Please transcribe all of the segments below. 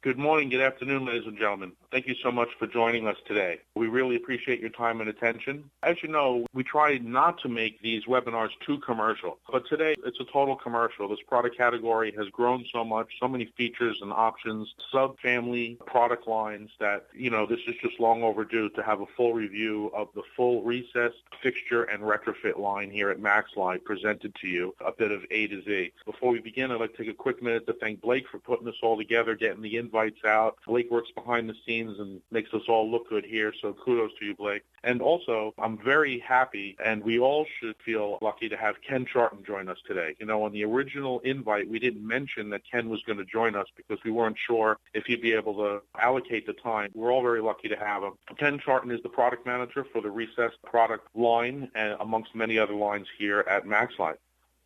Good morning, good afternoon, ladies and gentlemen. Thank you so much for joining us today. We really appreciate your time and attention. As you know, we try not to make these webinars too commercial, but today it's a total commercial. This product category has grown so much, so many features and options, sub-family product lines that, this is just long overdue to have a full review of the full recessed fixture and retrofit line here at MaxLite presented to you, a bit of A to Z. Before we begin, I'd like to take a quick minute to thank Blake for putting this all together, getting the invites out. Blake works behind the scenes and makes us all look good here, so kudos to you, Blake. And also, I'm very happy, and we all should feel lucky to have Ken Charton join us today. On the original invite, we didn't mention that Ken was going to join us because we weren't sure if he'd be able to allocate the time. We're all very lucky to have him. Ken Charton is the product manager for the recessed product line, and amongst many other lines here at MaxLite.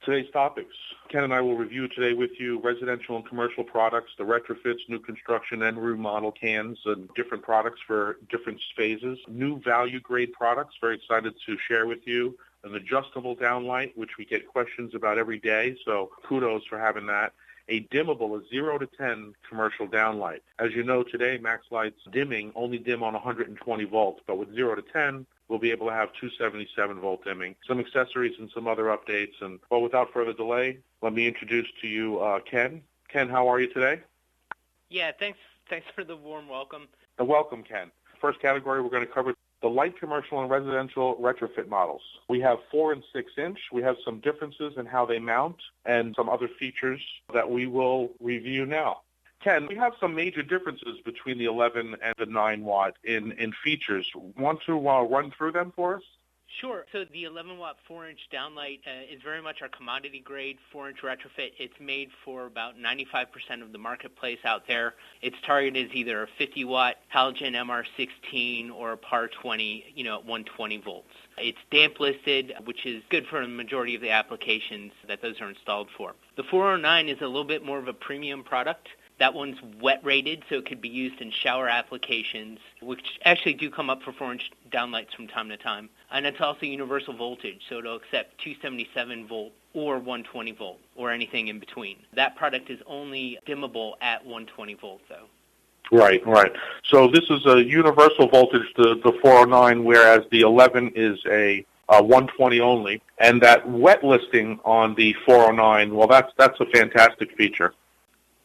Today's topics. Ken and I will review today with you residential and commercial products, the retrofits, new construction, and remodel cans, and different products for different phases. New value grade products, very excited to share with you. An adjustable downlight, which we get questions about every day, so kudos for having that. A dimmable, a 0 to 10 commercial downlight. As you know, today, MaxLite's dimming only dim on 120 volts, but with 0 to 10, we'll be able to have 277-volt dimming, some accessories and some other updates. And well, without further delay, let me introduce to you Ken. Ken, how are you today? Yeah, thanks for the warm welcome. Welcome, Ken. First category, we're going to cover the light commercial and residential retrofit models. We have 4 and 6 inch. We have some differences in how they mount and some other features that we will review now. Ken, we have some major differences between the 11 and the 9 watt in features. Want to run through them for us? Sure. So the 11-watt 4-inch downlight is very much our commodity-grade 4-inch retrofit. It's made for about 95% of the marketplace out there. It's targeted as either a 50-watt halogen MR16 or a PAR 20, at 120 volts. It's damp listed, which is good for the majority of the applications that those are installed for. The 409 is a little bit more of a premium product. That one's wet rated, so it could be used in shower applications, which actually do come up for 4-inch downlights from time to time. And it's also universal voltage, so it'll accept 277 volt or 120 volt or anything in between. That product is only dimmable at 120 volt, though. Right. So this is a universal voltage, the 409, whereas the 11 is a 120 only. And that wet listing on the 409, well, that's a fantastic feature.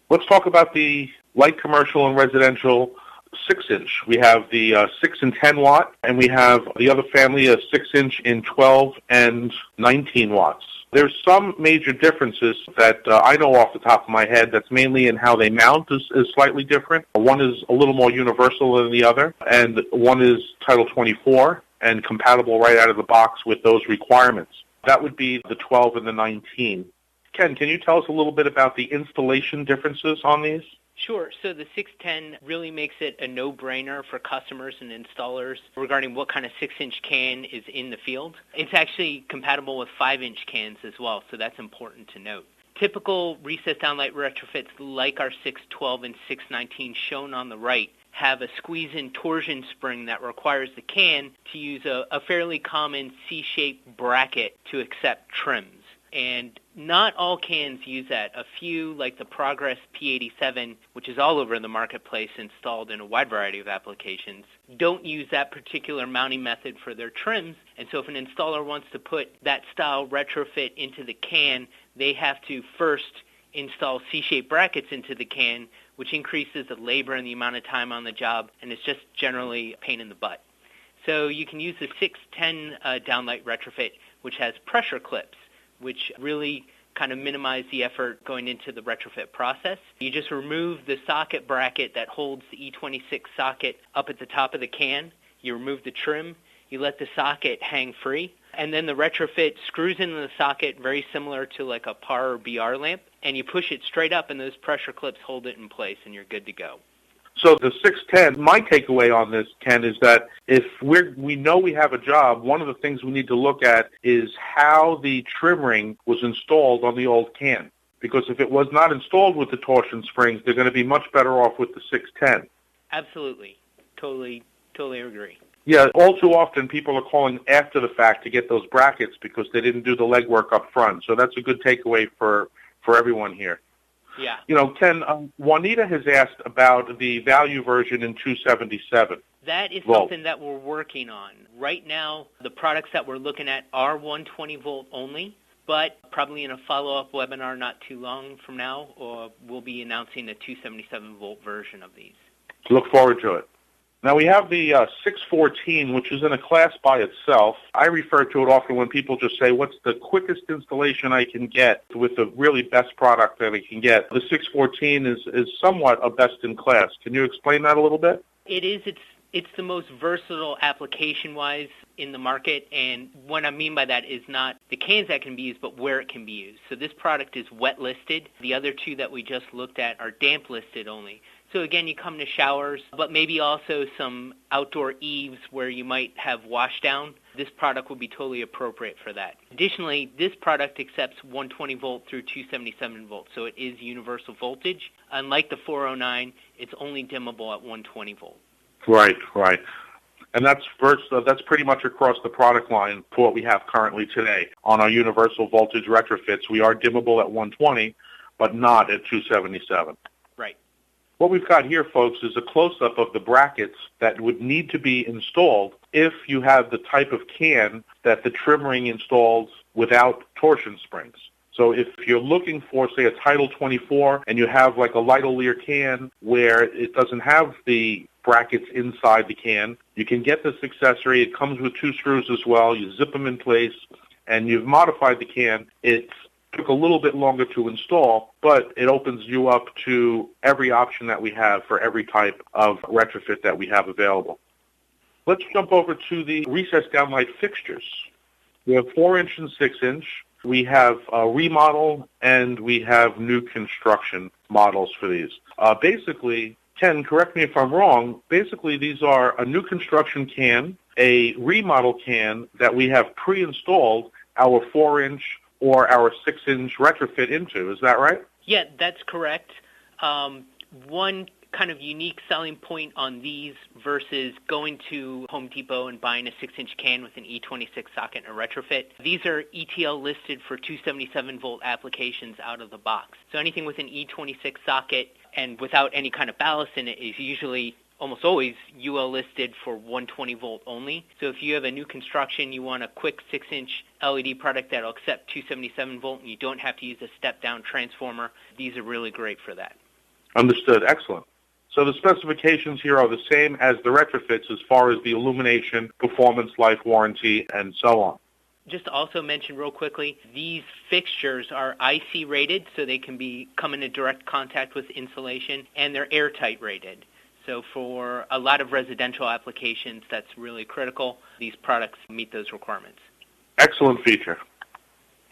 Let's talk about the light commercial and residential 6-inch. We have the 6 and 10 watt, and we have the other family of 6-inch in 12 and 19 watts. There's some major differences that I know off the top of my head. That's mainly in how they mount is slightly different. One is a little more universal than the other, and one is Title 24 and compatible right out of the box with those requirements. That would be the 12 and the 19. Ken, can you tell us a little bit about the installation differences on these? Sure. So the 610 really makes it a no-brainer for customers and installers regarding what kind of 6-inch can is in the field. It's actually compatible with 5-inch cans as well, so that's important to note. Typical recessed downlight retrofits like our 612 and 619 shown on the right have a squeeze-in torsion spring that requires the can to use a fairly common C-shaped bracket to accept trims. And not all cans use that. A few, like the Progress P87, which is all over the marketplace, installed in a wide variety of applications, don't use that particular mounting method for their trims. And so if an installer wants to put that style retrofit into the can, they have to first install C-shaped brackets into the can, which increases the labor and the amount of time on the job, and it's just generally a pain in the butt. So you can use the 610 downlight retrofit, which has pressure clips, which really kind of minimize the effort going into the retrofit process. You just remove the socket bracket that holds the E26 socket up at the top of the can. You remove the trim. You let the socket hang free. And then the retrofit screws into the socket very similar to like a PAR or BR lamp. And you push it straight up, and those pressure clips hold it in place, and you're good to go. So the 610, my takeaway on this, Ken, is that if we know we have a job, one of the things we need to look at is how the trim ring was installed on the old can. Because if it was not installed with the torsion springs, they're going to be much better off with the 610. Absolutely. Totally agree. Yeah, all too often people are calling after the fact to get those brackets because they didn't do the legwork up front. So that's a good takeaway for everyone here. Yeah. Ken, Juanita has asked about the value version in 277. That is Volt. something that we're working on. Right now, the products that we're looking at are 120 volt only, but probably in a follow-up webinar not too long from now, we'll be announcing a 277 volt version of these. Look forward to it. Now we have the 614, which is in a class by itself. I refer to it often when people just say, what's the quickest installation I can get with the really best product that I can get? The 614 is somewhat a best in class. Can you explain that a little bit? It is. It's the most versatile application-wise in the market, and what I mean by that is not the cans that can be used, but where it can be used. So this product is wet listed. The other two that we just looked at are damp listed only. So again, you come to showers, but maybe also some outdoor eaves where you might have washdown. This product would be totally appropriate for that. Additionally, this product accepts 120 volt through 277 volt, so it is universal voltage. Unlike the 409, it's only dimmable at 120 volt. Right. And that's pretty much across the product line for what we have currently today. On our universal voltage retrofits, we are dimmable at 120, but not at 277. Right. What we've got here, folks, is a close-up of the brackets that would need to be installed if you have the type of can that the trim ring installs without torsion springs. So if you're looking for, say, a Title 24 and you have like a Lidl can where it doesn't have the brackets inside the can, you can get this accessory. It comes with 2 screws as well. You zip them in place, and you've modified the can. It took a little bit longer to install, but it opens you up to every option that we have for every type of retrofit that we have available. Let's jump over to the recessed downlight fixtures. We have 4-inch and 6-inch. We have remodel, and we have new construction models for these. Basically, Ken, correct me if I'm wrong, basically these are a new construction can, a remodel can that we have pre-installed our 4-inch or our 6-inch retrofit into. Is that right? Yeah, that's correct. One kind of unique selling point on these versus going to Home Depot and buying a 6-inch can with an E26 socket and a retrofit. These are ETL listed for 277 volt applications out of the box. So anything with an E26 socket and without any kind of ballast in it is usually almost always UL listed for 120 volt only. So if you have a new construction, you want a quick 6-inch LED product that'll accept 277 volt and you don't have to use a step-down transformer, these are really great for that. Understood. Excellent. So the specifications here are the same as the retrofits as far as the illumination, performance, life warranty, and so on. Just to also mention real quickly, these fixtures are IC rated, so they can come into direct contact with insulation, and they're airtight rated. So for a lot of residential applications, that's really critical. These products meet those requirements. Excellent feature.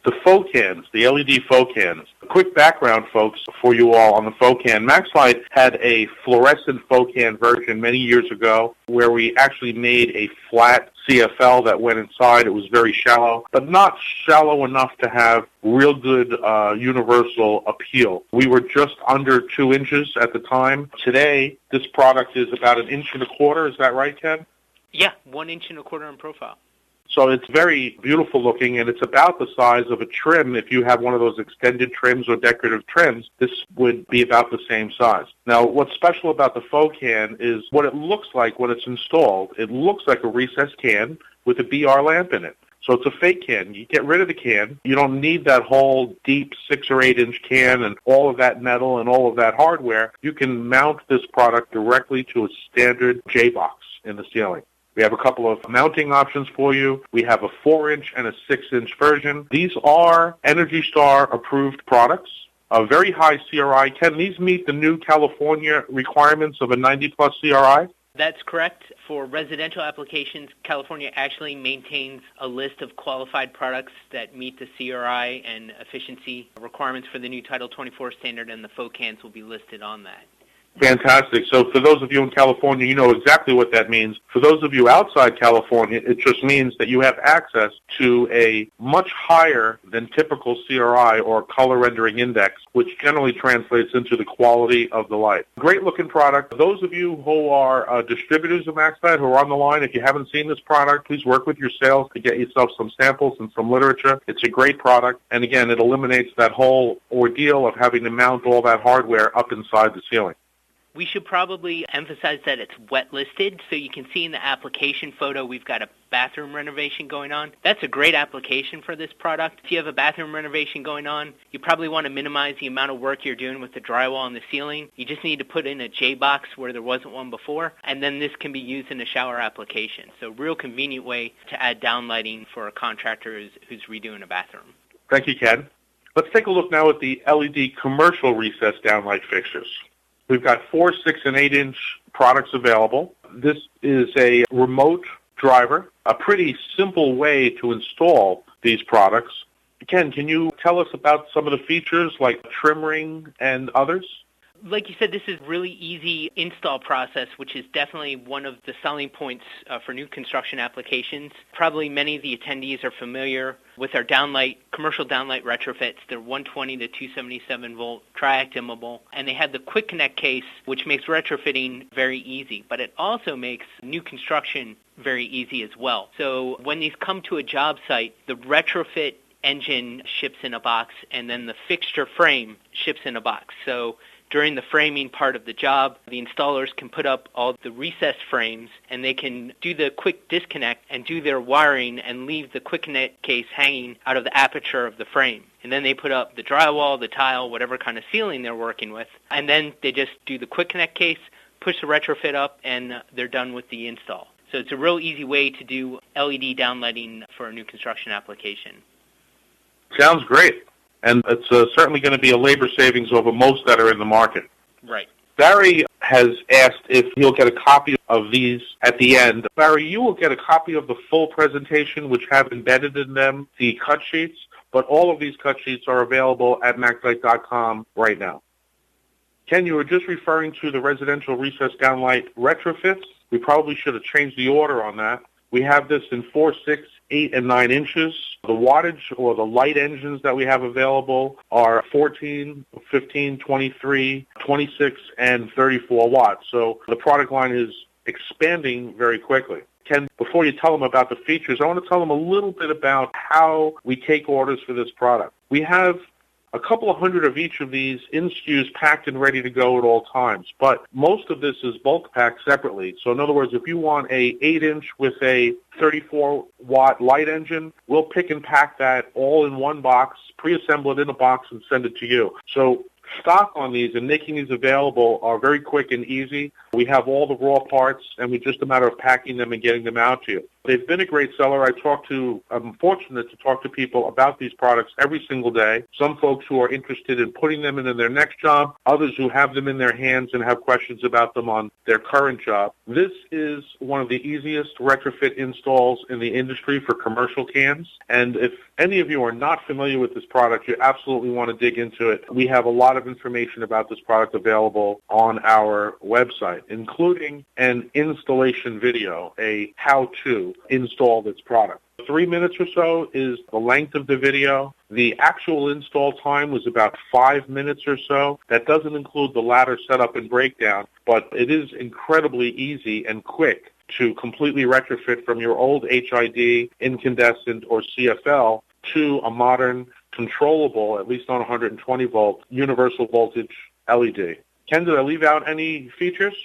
The Faux Cans, the LED Faux Cans. A quick background, folks, for you all on the Faux Can. MaxLite had a fluorescent Faux Can version many years ago where we actually made a flat CFL that went inside. It was very shallow, but not shallow enough to have real good universal appeal. We were just under 2 inches at the time. Today, this product is about 1.25 inches. Is that right, Ken? Yeah, 1.25 inches in profile. So it's very beautiful looking, and it's about the size of a trim. If you have one of those extended trims or decorative trims, this would be about the same size. Now, what's special about the Faux Can is what it looks like when it's installed. It looks like a recessed can with a BR lamp in it. So it's a fake can. You get rid of the can. You don't need that whole deep 6 or 8 inch can and all of that metal and all of that hardware. You can mount this product directly to a standard J-box in the ceiling. We have a couple of mounting options for you. We have a 4-inch and a 6-inch version. These are Energy Star approved products, a very high CRI. Can these meet the new California requirements of a 90-plus CRI? That's correct. For residential applications, California actually maintains a list of qualified products that meet the CRI and efficiency requirements for the new Title 24 standard, and the Faux Cans will be listed on that. Fantastic. So for those of you in California, you know exactly what that means. For those of you outside California, it just means that you have access to a much higher than typical CRI or color rendering index, which generally translates into the quality of the light. Great looking product. Those of you who are distributors of MaxLite who are on the line, if you haven't seen this product, please work with your sales to get yourself some samples and some literature. It's a great product. And again, it eliminates that whole ordeal of having to mount all that hardware up inside the ceiling. We should probably emphasize that it's wet listed, so you can see in the application photo we've got a bathroom renovation going on. That's a great application for this product. If you have a bathroom renovation going on, you probably want to minimize the amount of work you're doing with the drywall and the ceiling. You just need to put in a J-box where there wasn't one before, and then this can be used in a shower application. So real convenient way to add downlighting for a contractor who's redoing a bathroom. Thank you, Ken. Let's take a look now at the LED commercial recessed downlight fixtures. We've got 4, 6, and 8-inch products available. This is a remote driver, a pretty simple way to install these products. Ken, can you tell us about some of the features like trim ring and others? Like you said, this is a really easy install process, which is definitely one of the selling points for new construction applications. Probably many of the attendees are familiar with our commercial downlight retrofits. They're 120 to 277 volt, triac dimmable, and they have the quick connect case, which makes retrofitting very easy, but it also makes new construction very easy as well. So when these come to a job site, the retrofit engine ships in a box, and then the fixture frame ships in a box. So during the framing part of the job, the installers can put up all the recessed frames, and they can do the quick disconnect and do their wiring and leave the quick connect case hanging out of the aperture of the frame. And then they put up the drywall, the tile, whatever kind of ceiling they're working with, and then they just do the quick connect case, push the retrofit up, and they're done with the install. So it's a real easy way to do LED downlighting for a new construction application. Sounds great. And it's certainly going to be a labor savings over most that are in the market. Right. Barry has asked if he'll get a copy of these at the end. Barry, you will get a copy of the full presentation, which have embedded in them the cut sheets, but all of these cut sheets are available at MaxLite.com right now. Ken, you were just referring to the residential recessed downlight retrofits. We probably should have changed the order on that. We have this in 4, 6, 8, and 9 inches. The wattage or the light engines that we have available are 14, 15, 23, 26, and 34 watts. So the product line is expanding very quickly. Ken, before you tell them about the features, I want to tell them a little bit about how we take orders for this product. We have a couple of hundred of each of these in SKUs packed and ready to go at all times. But most of this is bulk packed separately. So in other words, if you want a 8-inch with a 34-watt light engine, we'll pick and pack that all in one box, pre-assemble it in a box, and send it to you. So stock on these and making these available are very quick and easy. We have all the raw parts, and it's just a matter of packing them and getting them out to you. They've been a great seller. I'm fortunate to talk to people about these products every single day. Some folks who are interested in putting them in their next job, others who have them in their hands and have questions about them on their current job. This is one of the easiest retrofit installs in the industry for commercial cans. And if any of you are not familiar with this product, you absolutely want to dig into it. We have a lot of information about this product available on our website, including an installation video, a how-to install this product. 3 minutes or so is the length of the video. The actual install time was about 5 minutes or so. That doesn't include the ladder setup and breakdown, but it is incredibly easy and quick to completely retrofit from your old HID, incandescent, or CFL to a modern, controllable, at least on 120 volt, universal voltage LED. Ken, did I leave out any features?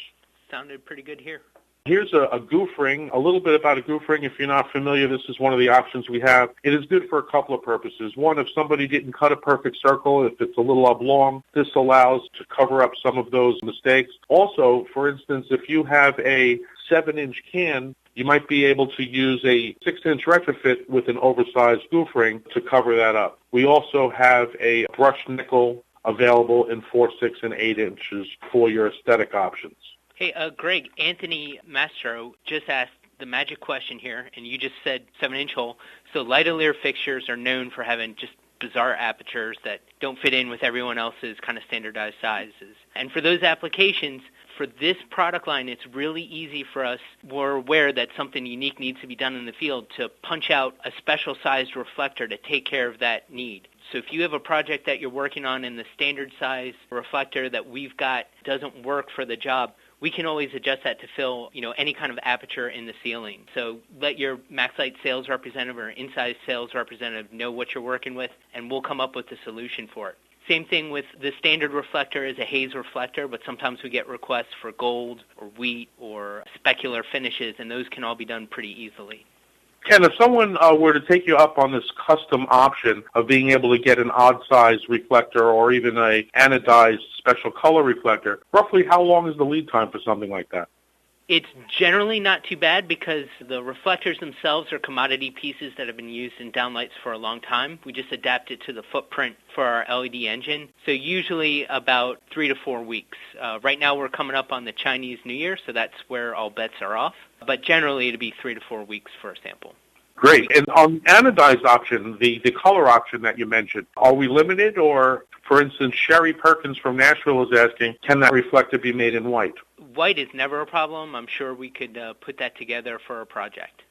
Sounded pretty good here. Here's a goof ring, a little bit about a goof ring. If you're not familiar, this is one of the options we have. It is good for a couple of purposes. One, if somebody didn't cut a perfect circle, if it's a little oblong, this allows to cover up some of those mistakes. Also, for instance, if you have a 7-inch can, you might be able to use a 6-inch retrofit with an oversized goof ring to cover that up. We also have a brushed nickel available in 4, 6, and 8 inches for your aesthetic options. Hey, Greg, Anthony Mastro just asked the magic question here, and you just said 7-inch hole. So light allure fixtures are known for having just bizarre apertures that don't fit in with everyone else's kind of standardized sizes. And for those applications, for this product line, it's really easy for us. We're aware that something unique needs to be done in the field to punch out a special sized reflector to take care of that need. So if you have a project that you're working on and the standard size reflector that we've got doesn't work for the job, we can always adjust that to fill, any kind of aperture in the ceiling. So let your MaxLite sales representative or inside sales representative know what you're working with, and we'll come up with a solution for it. Same thing with the standard reflector is a haze reflector, but sometimes we get requests for gold or wheat or specular finishes, and those can all be done pretty easily. Ken, if someone were to take you up on this custom option of being able to get an odd-size reflector or even a anodized special color reflector, roughly how long is the lead time for something like that? It's generally not too bad because the reflectors themselves are commodity pieces that have been used in downlights for a long time. We just adapt it to the footprint for our LED engine. So usually about 3 to 4 weeks. Right now we're coming up on the Chinese New Year, so that's where all bets are off. But generally it'll be 3 to 4 weeks for a sample. Great. And on the anodized option, the color option that you mentioned, are we limited? Or, for instance, Sherry Perkins from Nashville is asking, can that reflector be made in white? White is never a problem. I'm sure we could put that together for a project.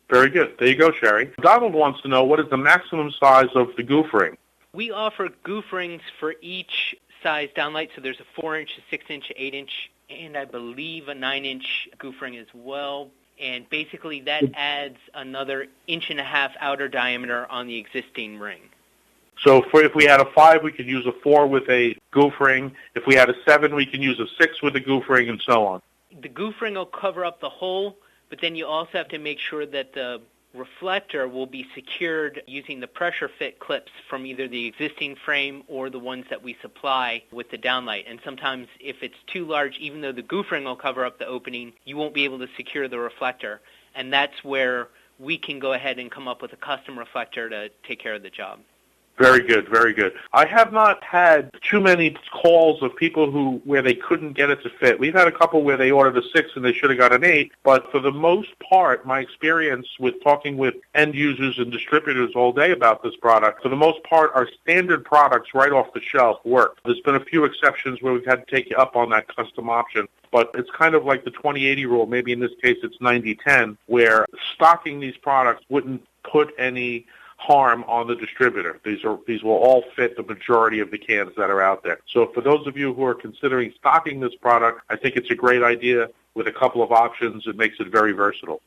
Very good. There you go, Sherry. Donald wants to know, what is the maximum size of the goof ring? We offer goof rings for each size downlight. So there's a 4-inch, a 6-inch, 8-inch, and I believe a 9-inch goof ring as well. And basically that adds another 1.5 inch outer diameter on the existing ring. So if we had a 5, we could use a 4 with a goof ring. If we had a 7, we can use a 6 with a goof ring, and so on. The goof ring will cover up the hole, but then you also have to make sure that the reflector will be secured using the pressure fit clips from either the existing frame or the ones that we supply with the downlight. And sometimes if it's too large, even though the goof ring will cover up the opening, you won't be able to secure the reflector. And that's where we can go ahead and come up with a custom reflector to take care of the job. Very good, very good. I have not had too many calls of people where they couldn't get it to fit. We've had a couple where they ordered a 6 and they should have got an 8, but for the most part, my experience with talking with end users and distributors all day about this product, for the most part, our standard products right off the shelf work. There's been a few exceptions where we've had to take you up on that custom option, but it's kind of like the 20-80 rule. Maybe in this case it's 90-10, where stocking these products wouldn't put any harm on the distributor. These will all fit the majority of the cans that are out there. So for those of you who are considering stocking this product, I think it's a great idea with a couple of options. It makes it very versatile.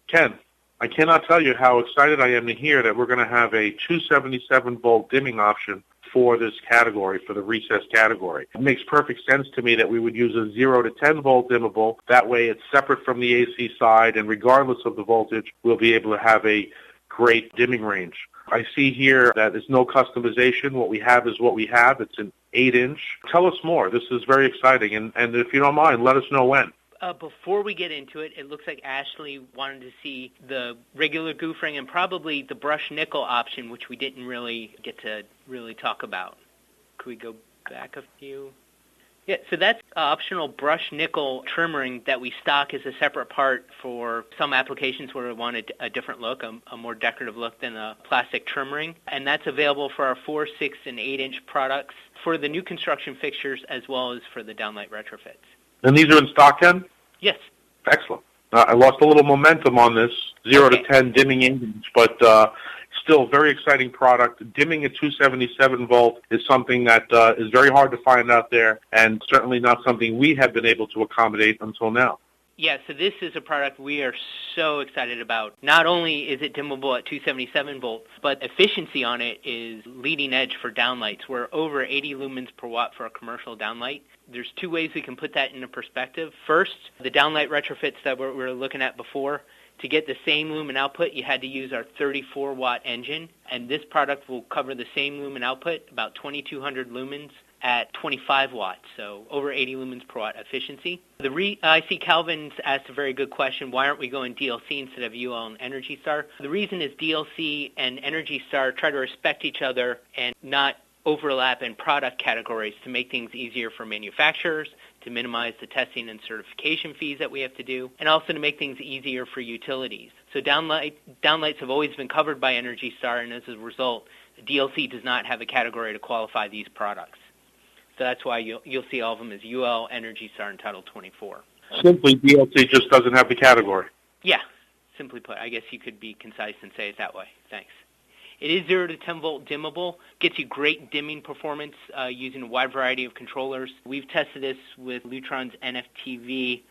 Ken, I cannot tell you how excited I am to hear that we're going to have a 277-volt dimming option for this category, for the recessed category. It makes perfect sense to me that we would use a 0 to 10-volt dimmable. That way it's separate from the AC side, and regardless of the voltage, we'll be able to have a great dimming range. I see here that there's no customization. What we have is what we have. It's an 8-inch. Tell us more. This is very exciting. And if you don't mind, let us know when. Before we get into it, it looks like Ashley wanted to see the regular goof ring and probably the brushed nickel option, which we didn't really get to talk about. Could we go back a few? Yeah, so that's optional brushed nickel trim ring that we stock as a separate part for some applications where we want a different look, a more decorative look than a plastic trim ring. And that's available for our 4, 6, and 8-inch products for the new construction fixtures as well as for the downlight retrofits. And these are in stock, Ken? Yes. Excellent. I lost a little momentum on this 0 to 10 dimming inch, but still very exciting product. Dimming at 277 volt is something that is very hard to find out there, and certainly not something we have been able to accommodate until now. Yeah, so this is a product we are so excited about. Not only is it dimmable at 277 volts, but efficiency on it is leading edge for downlights. We're over 80 lumens per watt for a commercial downlight. There's 2 ways we can put that into perspective. First, the downlight retrofits that we were looking at before, to get the same lumen output, you had to use our 34-watt engine, and this product will cover the same lumen output, about 2,200 lumens, at 25 watts, so over 80 lumens per watt efficiency. I see Calvin's asked a very good question, why aren't we going DLC instead of UL and Energy Star? The reason is DLC and Energy Star try to respect each other and not overlap in product categories to make things easier for manufacturers, to minimize the testing and certification fees that we have to do, and also to make things easier for utilities. So downlights have always been covered by Energy Star, and as a result, the DLC does not have a category to qualify these products. So that's why you'll see all of them as UL, Energy Star, and Title 24. Simply, DLC just doesn't have the category. Yeah, simply put. I guess you could be concise and say it that way. Thanks. It is 0 to 10 volt dimmable, gets you great dimming performance using a wide variety of controllers. We've tested this with Lutron's NFTV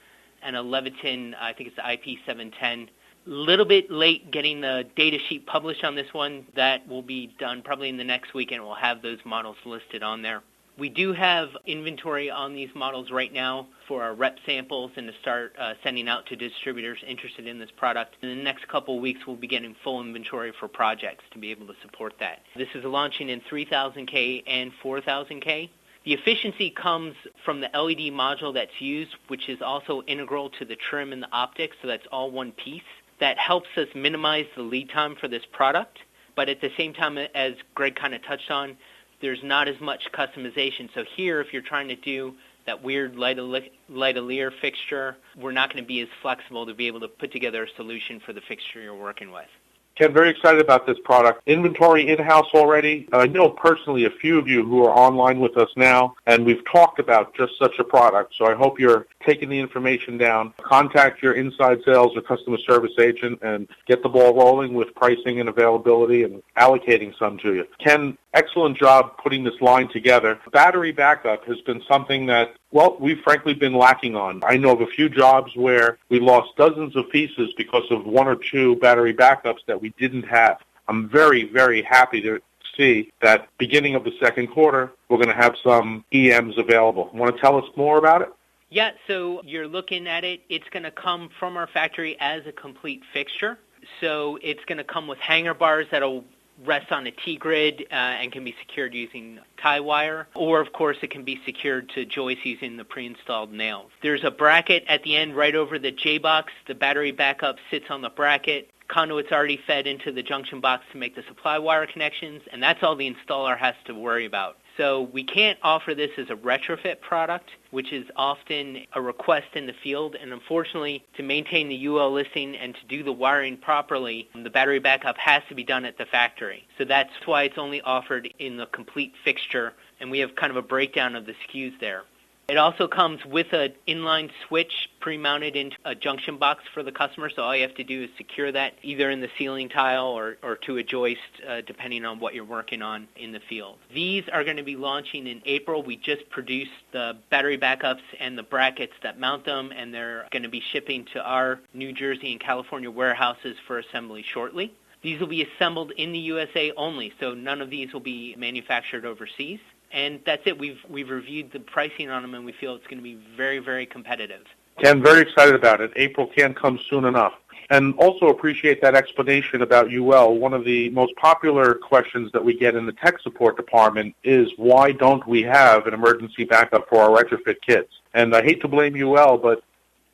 and a Leviton, I think it's the IP710. Little bit late getting the data sheet published on this one. That will be done probably in the next week, and we'll have those models listed on there. We do have inventory on these models right now for our rep samples and to start sending out to distributors interested in this product. In the next couple of weeks, we'll be getting full inventory for projects to be able to support that. This is launching in 3000K and 4000K. The efficiency comes from the LED module that's used, which is also integral to the trim and the optics, so that's all one piece. That helps us minimize the lead time for this product, but at the same time, as Greg kind of touched on, there's not as much customization. So here, if you're trying to do that weird light-a-leer fixture, we're not going to be as flexible to be able to put together a solution for the fixture you're working with. Ken, very excited about this product. Inventory in-house already. I know personally a few of you who are online with us now, and we've talked about just such a product, so I hope you're taking the information down. Contact your inside sales or customer service agent and get the ball rolling with pricing and availability and allocating some to you. Ken, excellent job putting this line together. Battery backup has been something that, well, we've frankly been lacking on. I know of a few jobs where we lost dozens of pieces because of one or two battery backups that we didn't have. I'm very, very happy to see that beginning of the second quarter, we're going to have some EMs available. Want to tell us more about it? Yeah, so you're looking at it. It's going to come from our factory as a complete fixture. So it's going to come with hanger bars that'll rest on a T-grid and can be secured using tie wire, or of course it can be secured to joists using the pre-installed nails. There's a bracket at the end right over the J-box. The battery backup sits on the bracket. Conduit's already fed into the junction box to make the supply wire connections, and that's all the installer has to worry about. So we can't offer this as a retrofit product, which is often a request in the field. And unfortunately, to maintain the UL listing and to do the wiring properly, the battery backup has to be done at the factory. So that's why it's only offered in the complete fixture, and we have kind of a breakdown of the SKUs there. It also comes with an inline switch pre-mounted into a junction box for the customer, so all you have to do is secure that either in the ceiling tile or to a joist, depending on what you're working on in the field. These are going to be launching in April. We just produced the battery backups and the brackets that mount them, and they're going to be shipping to our New Jersey and California warehouses for assembly shortly. These will be assembled in the USA only, so none of these will be manufactured overseas. And that's it. We've reviewed the pricing on them, and we feel it's going to be very, very competitive. Ken, very excited about it. April can't come soon enough. And also appreciate that explanation about UL. One of the most popular questions that we get in the tech support department is, why don't we have an emergency backup for our retrofit kits? And I hate to blame UL, but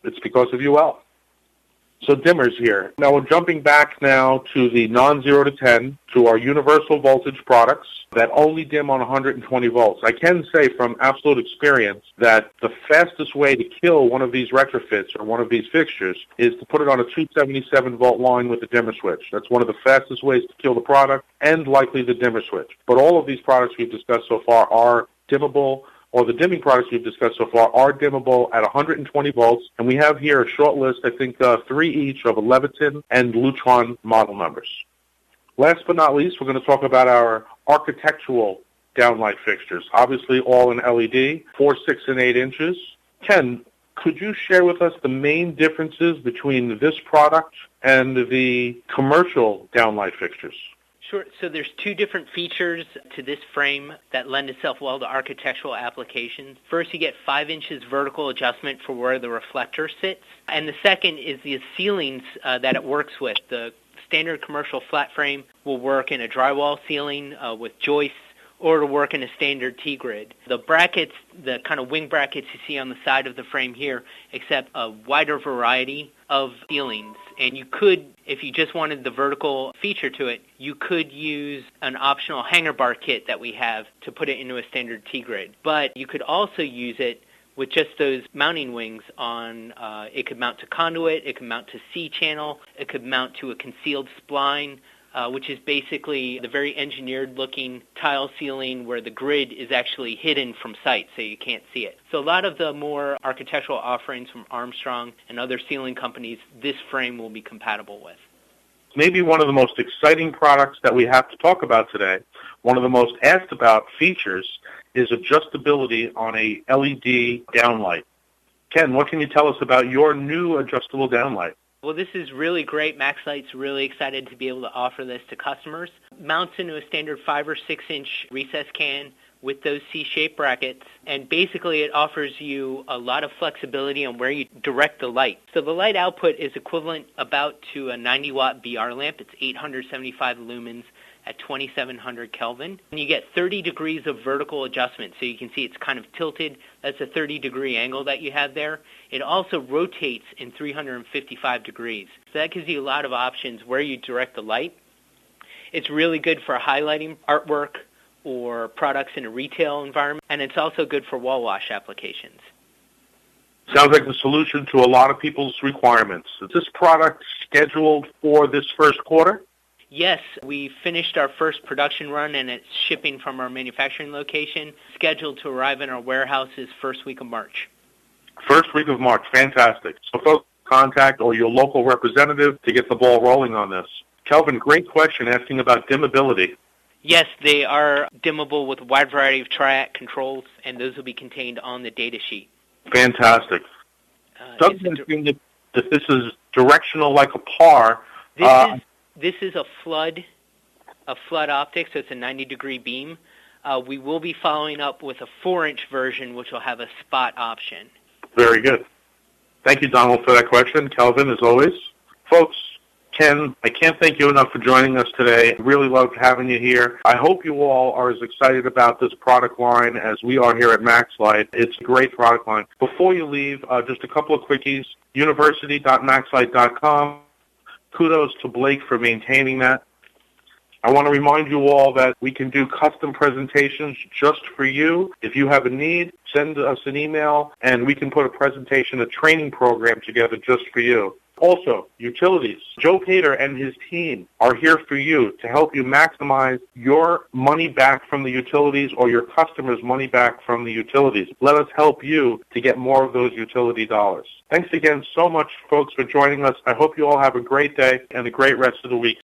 it's because of UL. So dimmers here. Now we're jumping back now to the non-0 to 10, to our universal voltage products that only dim on 120 volts. I can say from absolute experience that the fastest way to kill one of these retrofits or one of these fixtures is to put it on a 277 volt line with a dimmer switch. That's one of the fastest ways to kill the product and likely the dimmer switch. But all of these products we've discussed so far are dimmable, or the dimming products we've discussed so far are dimmable at 120 volts, and we have here a short list, I think 3 each of Leviton and Lutron model numbers. Last but not least, we're going to talk about our architectural downlight fixtures, obviously all in LED, 4, 6, and 8 inches. Ken, could you share with us the main differences between this product and the commercial downlight fixtures? Sure. So there's 2 different features to this frame that lend itself well to architectural applications. First, you get 5 inches vertical adjustment for where the reflector sits. And the second is the ceilings that it works with. The standard commercial flat frame will work in a drywall ceiling with joists, or to work in a standard T-grid. The brackets, the kind of wing brackets you see on the side of the frame here, accept a wider variety of ceilings. And you could, if you just wanted the vertical feature to it, you could use an optional hanger bar kit that we have to put it into a standard T-grid. But you could also use it with just those mounting wings on. It could mount to conduit, it could mount to C-channel, it could mount to a concealed spline, which is basically the very engineered-looking tile ceiling where the grid is actually hidden from sight, so you can't see it. So a lot of the more architectural offerings from Armstrong and other ceiling companies, this frame will be compatible with. Maybe one of the most exciting products that we have to talk about today, one of the most asked about features, is adjustability on a LED downlight. Ken, what can you tell us about your new adjustable downlight? Well, this is really great. MaxLite's really excited to be able to offer this to customers. Mounts into a standard 5 or 6 inch recess can with those C-shaped brackets, and basically it offers you a lot of flexibility on where you direct the light. So the light output is equivalent about to a 90-watt BR lamp. It's 875 lumens at 2700 Kelvin. And you get 30 degrees of vertical adjustment, so you can see it's kind of tilted. That's a 30-degree angle that you have there. It also rotates in 355 degrees. So that gives you a lot of options where you direct the light. It's really good for highlighting artwork or products in a retail environment, and it's also good for wall wash applications. Sounds like the solution to a lot of people's requirements. Is this product scheduled for this first quarter? Yes, we finished our first production run, and it's shipping from our manufacturing location, scheduled to arrive in our warehouses first week of March. First week of March. Fantastic. So folks, contact or your local representative to get the ball rolling on this. Kelvin, great question asking about dimmability. Yes, they are dimmable with a wide variety of triac controls, and those will be contained on the data sheet. Fantastic. Doesn't seem that this is directional like a par. This is a flood optic, so it's a 90-degree beam. We will be following up with a 4-inch version, which will have a spot option. Very good. Thank you, Donald, for that question. Kelvin, as always. Folks, Ken, I can't thank you enough for joining us today. Really loved having you here. I hope you all are as excited about this product line as we are here at MaxLite. It's a great product line. Before you leave, just a couple of quickies. University.maxlite.com. Kudos to Blake for maintaining that. I want to remind you all that we can do custom presentations just for you. If you have a need, send us an email, and we can put a presentation, a training program together just for you. Also, utilities. Joe Pater and his team are here for you to help you maximize your money back from the utilities or your customers' money back from the utilities. Let us help you to get more of those utility dollars. Thanks again so much, folks, for joining us. I hope you all have a great day and a great rest of the week.